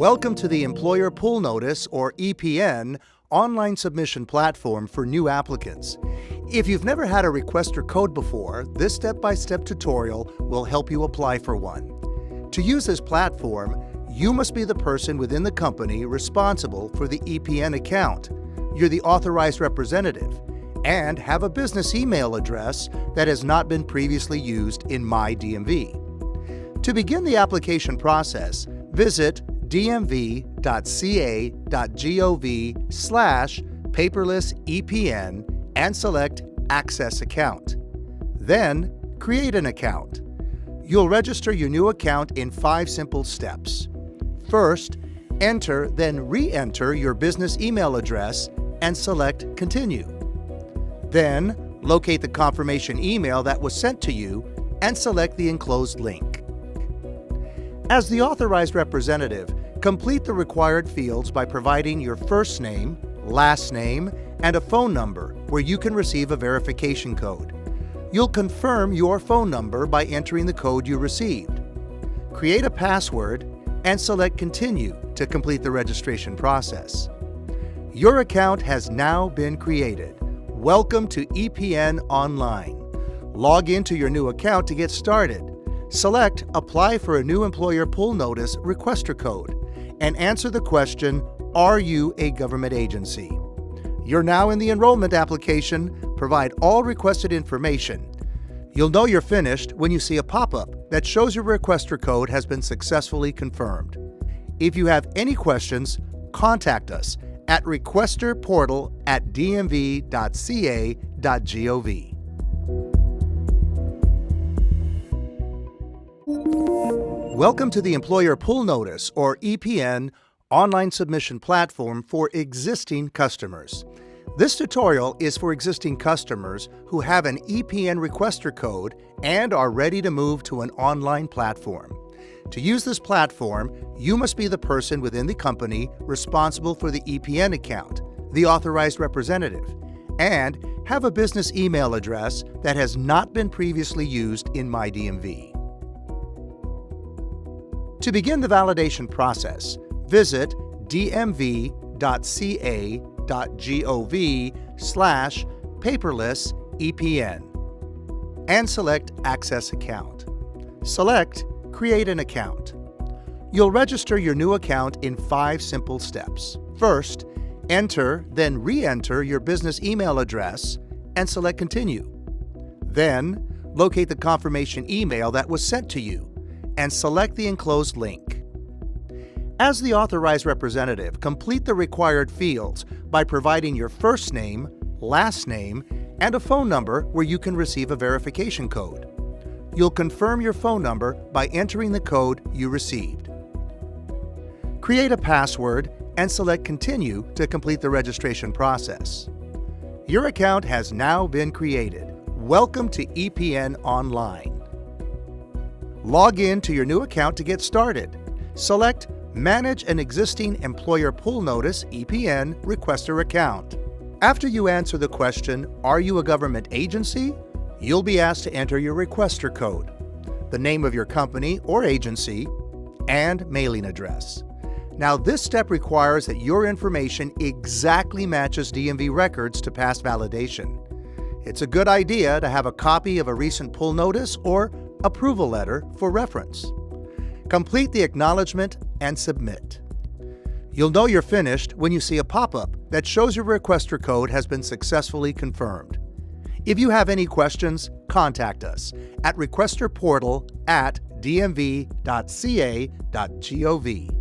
Welcome to the Employer Pull Notice, or EPN, online submission platform for new applicants. If you've never had a requester code before, this step-by-step tutorial will help you apply for one. To use this platform, you must be the person within the company responsible for the EPN account. You're the authorized representative and have a business email address that has not been previously used in MyDMV. To begin the application process, visit dmv.ca.gov/paperless-EPN and select Access Account. Then, create an account. You'll register your new account in 5 simple steps. First, enter then re-enter your business email address and select Continue. Then, locate the confirmation email that was sent to you and select the enclosed link. As the authorized representative, complete the required fields by providing your first name, last name, and a phone number where you can receive a verification code. You'll confirm your phone number by entering the code you received. Create a password and select Continue to complete the registration process. Your account has now been created. Welcome to EPN Online. Log into your new account to get started. Select Apply for a New Employer Pull Notice Requester Code and answer the question, Are you a government agency? You're now in the enrollment application. Provide all requested information. You'll know you're finished when you see a pop-up that shows your requester code has been successfully confirmed. If you have any questions, contact us at requesterportal@dmv.ca.gov. Welcome to the Employer Pull Notice, or EPN, online submission platform for existing customers. This tutorial is for existing customers who have an EPN requester code and are ready to move to an online platform. To use this platform, you must be the person within the company responsible for the EPN account, the authorized representative, and have a business email address that has not been previously used in MyDMV. To begin the validation process, visit dmv.ca.gov/paperless-EPN and select Access Account. Select Create an Account. You'll register your new account in 5 simple steps. First, enter then re-enter your business email address and select Continue. Then, locate the confirmation email that was sent to you and select the enclosed link. As the authorized representative, complete the required fields by providing your first name, last name, and a phone number where you can receive a verification code. You'll confirm your phone number by entering the code you received. Create a password and select Continue to complete the registration process. Your account has now been created. Welcome to EPN Online. Log in to your new account to get started. Select Manage an Existing Employer Pull Notice EPN Requester Account. After you answer the question, Are you a government agency?, you'll be asked to enter your requester code, the name of your company or agency, and mailing address. Now, this step requires that your information exactly matches DMV records to pass validation. It's a good idea to have a copy of a recent pull notice or approval letter for reference. Complete the acknowledgement and submit. You'll know you're finished when you see a pop-up that shows your requester code has been successfully confirmed. If you have any questions, contact us at requesterportal@dmv.ca.gov.